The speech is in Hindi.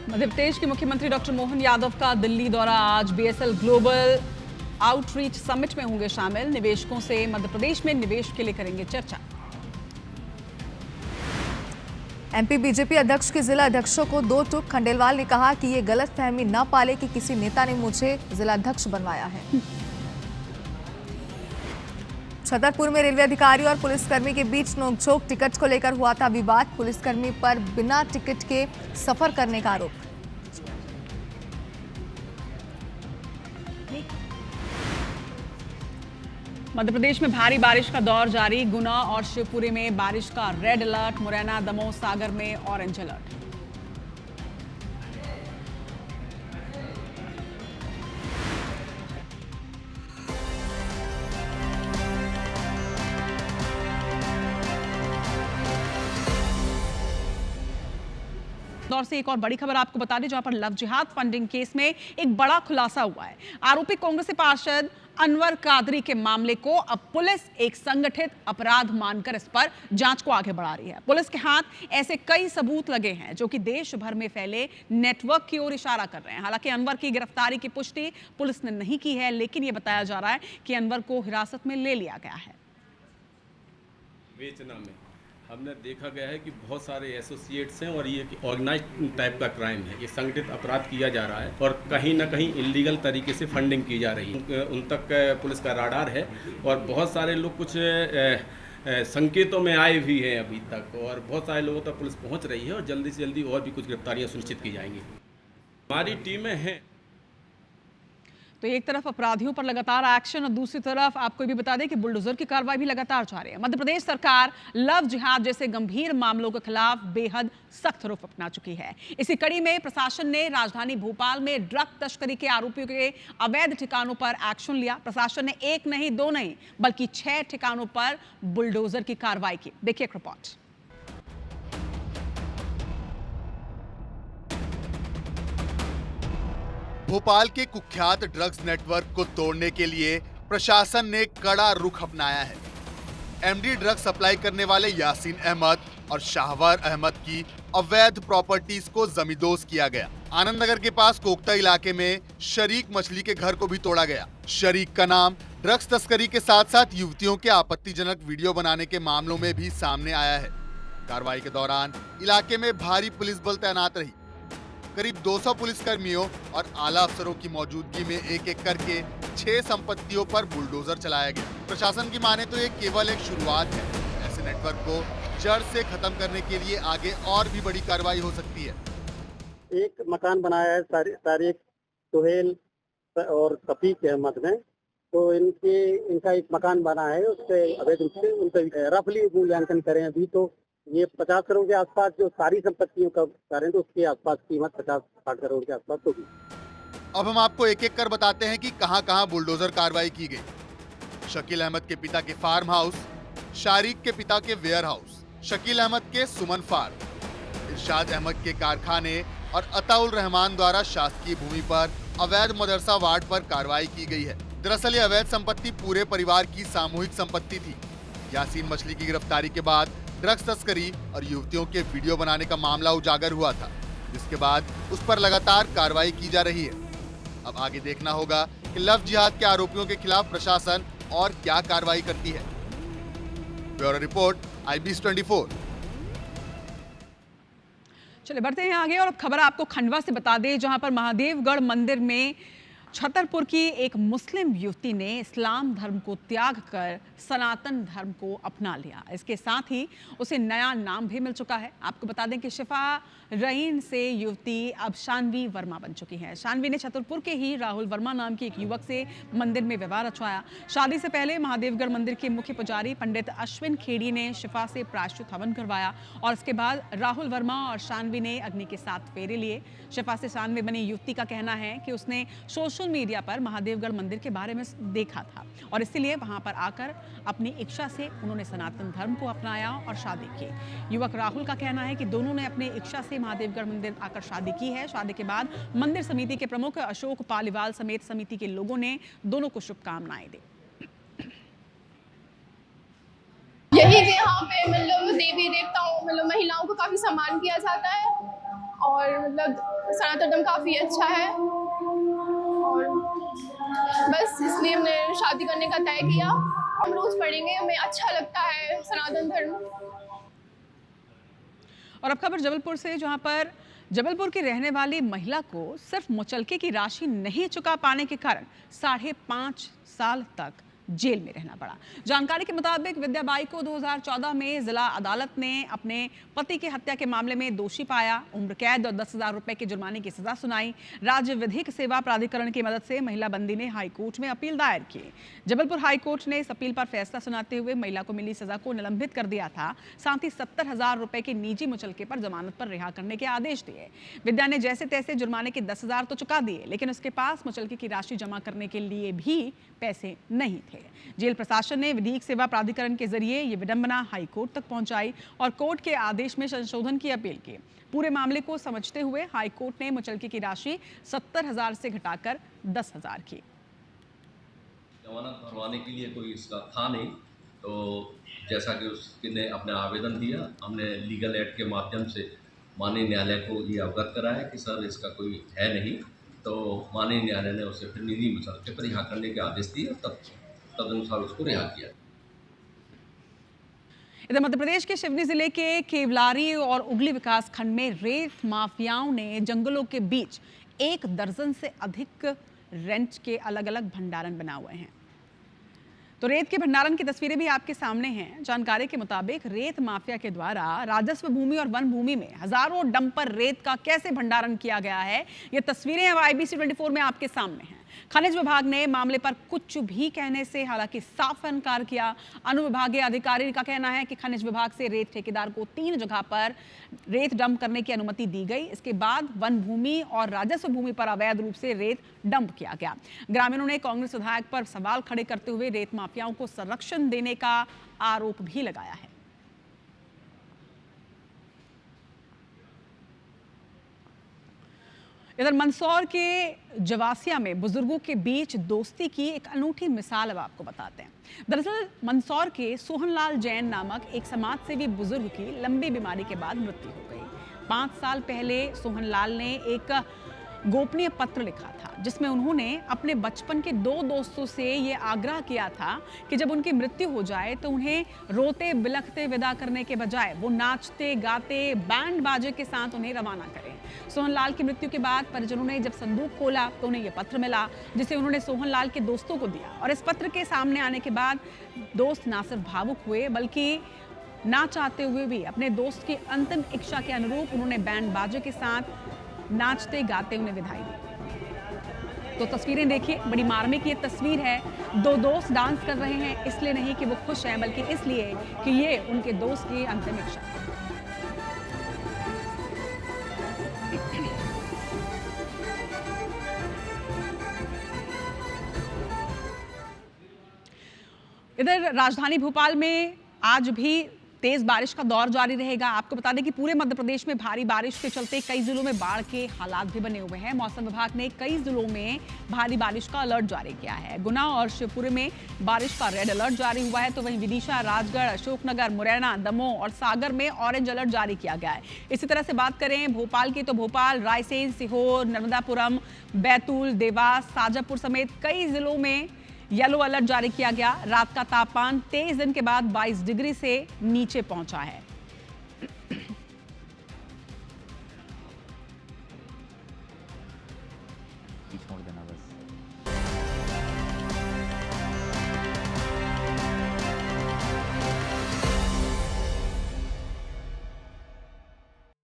मध्य प्रदेश के मुख्यमंत्री डॉक्टर मोहन यादव का दिल्ली दौरा आज। बीएसएल ग्लोबल आउटरीच समिट में होंगे शामिल। निवेशकों से मध्य प्रदेश में निवेश के लिए करेंगे चर्चा। एमपी बीजेपी अध्यक्ष के जिला अध्यक्षों को दो टूक। खंडेलवाल ने कहा कि ये गलत फहमी न पाले कि किसी नेता ने मुझे जिला अध्यक्ष बनवाया है। छतरपुर में रेलवे अधिकारी और पुलिसकर्मी के बीच नोकझोंक। टिकट को लेकर हुआ था विवाद। पुलिसकर्मी पर बिना टिकट के सफर करने का आरोप। मध्य प्रदेश में भारी बारिश का दौर जारी। गुना और शिवपुरी में बारिश का रेड अलर्ट। मुरैना, दमोह, सागर में ऑरेंज अलर्ट। दौर से एक और बड़ी खबर आपको बता दें, जहां पर लव जिहाद फंडिंग केस में एक बड़ा खुलासा हुआ है। आरोपी कांग्रेसी पार्षद अनवर कादरी के मामले को अब पुलिस एक संगठित अपराध मानकर इस पर जांच को आगे बढ़ा रही है। पुलिस के हाथ ऐसे कई सबूत लगे हैं जो कि देश भर में फैले नेटवर्क की ओर इशारा कर रहे हैं। हालांकि अनवर की गिरफ्तारी की पुष्टि पुलिस ने नहीं की है, लेकिन यह बताया जा रहा है कि अनवर को हिरासत में ले लिया गया है। बेचना में हमने देखा गया है कि बहुत सारे एसोसिएट्स हैं और ये ऑर्गेनाइज्ड टाइप का क्राइम है। ये संगठित अपराध किया जा रहा है और कहीं ना कहीं इलीगल तरीके से फंडिंग की जा रही है। उन तक पुलिस का राडार है और बहुत सारे लोग कुछ संकेतों में आए भी हैं अभी तक, और बहुत सारे लोगों तक पुलिस पहुंच रही है और जल्दी से जल्दी और भी कुछ गिरफ्तारियां सुनिश्चित की जाएंगी। हमारी टीमें हैं। तो एक तरफ अपराधियों पर लगातार एक्शन और दूसरी तरफ आपको भी बता दें कि बुलडोजर की कार्रवाई भी लगातार जारी है। मध्य प्रदेश सरकार लव जिहाद जैसे गंभीर मामलों के खिलाफ बेहद सख्त रुख अपना चुकी है। इसी कड़ी में प्रशासन ने राजधानी भोपाल में ड्रग तस्करी के आरोपियों के अवैध ठिकानों पर एक्शन लिया। प्रशासन ने एक नहीं, दो नहीं, बल्कि 6 ठिकानों पर बुलडोजर की कार्रवाई की। देखिए एक रिपोर्ट। भोपाल के कुख्यात ड्रग्स नेटवर्क को तोड़ने के लिए प्रशासन ने कड़ा रुख अपनाया है। एमडी ड्रग सप्लाई करने वाले यासीन अहमद और शाहवार अहमद की अवैध प्रॉपर्टीज को जमींदोज किया गया। आनंद नगर के पास कोकता इलाके में शरीक मछली के घर को भी तोड़ा गया। शरीक का नाम ड्रग्स तस्करी के साथ साथ युवतियों के आपत्तिजनक वीडियो बनाने के मामलों में भी सामने आया है। कार्रवाई के दौरान इलाके में भारी पुलिस बल तैनात रही। करीब 200 पुलिसकर्मियों और आला अफसरों की मौजूदगी में एक एक करके 6 संपत्तियों पर बुलडोजर चलाया गया। प्रशासन की माने तो ये केवल एक शुरुआत है। ऐसे नेटवर्क को जड़ से खत्म करने के लिए आगे और भी बड़ी कार्रवाई हो सकती है। एक मकान बनाया है तारिक, सुहेल और सफीक अहमद ने, तो इनका एक मकान बना है। उससे अवैध रूप से उनका रफली मूल्यांकन करें अभी तो ये 50 करोड़ के आसपास जो सारी संपत्तियों का करें तो उसके आसपास कीमत 50-60 करोड़ के आसपास होगी। अब हम आपको एक एक कर बताते हैं कि कहां-कहां बुलडोजर कार्रवाई की गई। शकील अहमद के पिता के फार्म हाउस, शारिक के पिता के वेयर हाउस, शकील अहमद के सुमन फार्म, इरशाद अहमद के कारखाने और अताउल रहमान द्वारा शासकीय भूमि पर अवैध मदरसा वार्ड पर कार्रवाई की गई है। दरअसल ये अवैध संपत्ति पूरे परिवार की सामूहिक संपत्ति थी। यासीन मछली की गिरफ्तारी के बाद ड्रग्स तस्करी और युवतियों के वीडियो बनाने का मामला उजागर हुआ था, जिसके बाद उस पर लगातार कार्रवाई की जा रही है। अब आगे देखना होगा कि लव जिहाद के आरोपियों के खिलाफ प्रशासन और क्या कार्रवाई करती है। Bureau report, IBS 24। चलिए बढ़ते हैं आगे और अब खबर आपको खंडवा से बता दें, जहां पर महादेवगढ़ मंदिर में छतरपुर की एक मुस्लिम युवती ने इस्लाम धर्म को त्याग कर सनातन धर्म को अपना लिया। इसके साथ ही उसे नया नाम भी मिल चुका है। आपको बता दें कि शिफा रईन से युवती अब शानवी वर्मा बन चुकी है। शानवी ने छतरपुर के ही राहुल वर्मा नाम के एक युवक से मंदिर में विवाह रचवाया। शादी से पहले महादेवगढ़ मंदिर के मुख्य पुजारी पंडित अश्विन खेड़ी ने शिफा से प्रायश्चित हवन करवाया और उसके बाद राहुल वर्मा और शानवी ने अग्नि के 7 फेरे लिए। शिफा से शानवी बनी युवती का कहना है कि उसने सोशल मीडिया पर महादेवगढ़ मंदिर के बारे में देखा था और इसीलिए वहां पर आकर अपनी इच्छा से उन्होंने सनातन धर्म को अपनाया और शादी की। युवक राहुल का कहना है कि दोनों ने अपनी इच्छा से महादेवगढ़ मंदिर आकर शादी की है। शादी के बाद मंदिर समिति के प्रमुख अशोक पालीवाल समेत समिति के लोगों ने दोनों को शुभकामनाएं दी। यही कि यहाँ पे मतलब देवी देवताओं मतलब महिलाओं को काफी सम्मान किया जाता है और मतलब सनातन धर्म काफ़ी अच्छा है और बस इसलिए हमने शादी करने का तय किया। हम रोज़ पढ़ेंगे, हमें अच्छा लगता है सनातन धर्म। और अब खबर जबलपुर से, जहां पर जबलपुर की रहने वाली महिला को सिर्फ मुचलके की राशि नहीं चुका पाने के कारण 5.5 साल तक जेल में रहना पड़ा। जानकारी के मुताबिक विद्याबाई को 2014 में जिला अदालत ने अपने पति की हत्या के मामले में दोषी पाया, उम्र कैद और 10,000 रुपए के जुर्माने की सजा सुनाई। राज्य विधिक सेवा प्राधिकरण की मदद से महिला बंदी ने हाईकोर्ट में अपील दायर की। जबलपुर हाईकोर्ट ने इस अपील पर फैसला सुनाते हुए महिला को मिली सजा को निलंबित कर दिया था। साथ ही 70,000 रुपए के निजी मुचलके पर जमानत पर रिहा करने के आदेश दिए। विद्या ने जैसे तैसे जुर्माने के 10,000 तो चुका दिए, लेकिन उसके पास मुचलके की राशि जमा करने के लिए भी पैसे नहीं थे। जेल प्रशासन ने विधिक सेवा प्राधिकरण के जरिए ये विडंबना हाईकोर्ट तक पहुंचाई और कोर्ट के आदेश में संशोधन की अपील की। पूरे मामले को समझते हुए हाईकोर्ट ने मुचलके की राशि 70,000 से घटाकर 10,000 की। जमानत भरवाने के लिए कोई इसका था नहीं, तो जैसा कि उसने अपना आवेदन दिया, हमने लीगल एड के माध्यम से माननीय न्यायालय को ये अवगत कराया कि सर इसका कोई है नहीं, तो माननीय न्यायालय ने उसे फिर निजी मुचलके पर रिहा करने के आदेश दिए, तदनुसार उसको रिहा किया। इधर मध्य प्रदेश के सिवनी जिले के केवलारी और उगली विकास खंड में रेत माफियाओं ने जंगलों के बीच 1 दर्जन से अधिक रेंट के अलग अलग भंडारण बनाए हुए हैं। तो रेत के भंडारण की तस्वीरें भी आपके सामने हैं। जानकारी के मुताबिक रेत माफिया के द्वारा राजस्व भूमि और वन भूमि में हजारों डंपर रेत का कैसे भंडारण किया गया है, ये तस्वीरें अब IBC 24 में आपके सामने हैं। खनिज विभाग ने मामले पर कुछ भी कहने से हालांकि साफ इनकार किया। अनुविभागीय अधिकारी का कहना है कि खनिज विभाग से रेत ठेकेदार को 3 जगह पर रेत डंप करने की अनुमति दी गई। इसके बाद वन भूमि और राजस्व भूमि पर अवैध रूप से रेत डंप किया गया। ग्रामीणों ने कांग्रेस विधायक पर सवाल खड़े करते हुए रेत माफियाओं को संरक्षण देने का आरोप भी लगाया है। इधर मंदसौर के जवासिया में बुजुर्गों के बीच दोस्ती की एक अनूठी मिसाल अब आपको बताते हैं। दरअसल मंदसौर के सोहनलाल जैन नामक एक समाजसेवी बुजुर्ग की लंबी बीमारी के बाद मृत्यु हो गई। 5 साल पहले सोहनलाल ने एक गोपनीय पत्र लिखा था, जिसमें उन्होंने अपने बचपन के 2 दोस्तों से ये आग्रह किया था कि जब उनकी मृत्यु हो जाए तो उन्हें रोते बिलखते विदा करने के बजाय वो नाचते गाते बैंड बाजे के साथ उन्हें रवाना करें। सोहनलाल की मृत्यु के बाद परिजनों ने जब संदूक खोला तो उन्हें यह पत्र मिला, जिसे उन्होंने सोहनलाल के दोस्तों को दिया। और इस पत्र के सामने आने के बाद दोस्त ना सिर्फ भावुक हुए, बल्कि ना चाहते हुए भी अपने दोस्त की अंतिम इच्छा के अनुरूप उन्होंने बैंड बाजे के साथ नाचते गाते उन्हें विदाई दी। तो तस्वीरें देखिए, बड़ी मार्मिक ये तस्वीर है। 2 दोस्त डांस कर रहे हैं, इसलिए नहीं कि वो खुश हैं, बल्कि इसलिए कि ये उनके दोस्त की अंतिम इच्छा है। इधर राजधानी भोपाल में आज भी तेज बारिश का दौर जारी रहेगा। आपको बता दें कि पूरे मध्य प्रदेश में भारी बारिश के चलते कई जिलों में बाढ़ के हालात भी बने हुए हैं। मौसम विभाग ने कई जिलों में भारी बारिश का अलर्ट जारी किया है। गुना और शिवपुरी में बारिश का रेड अलर्ट जारी हुआ है, तो वहीं विदिशा, राजगढ़, अशोकनगर, मुरैना, दमोह और सागर में ऑरेंज अलर्ट जारी किया गया है। इसी तरह से बात करें भोपाल की, तो भोपाल, रायसेन, सीहोर, नर्मदापुरम, बैतूल, देवास, शाजापुर समेत कई जिलों में येलो अलर्ट जारी किया गया। रात का तापमान 23 दिन के बाद 22 डिग्री से नीचे पहुंचा है।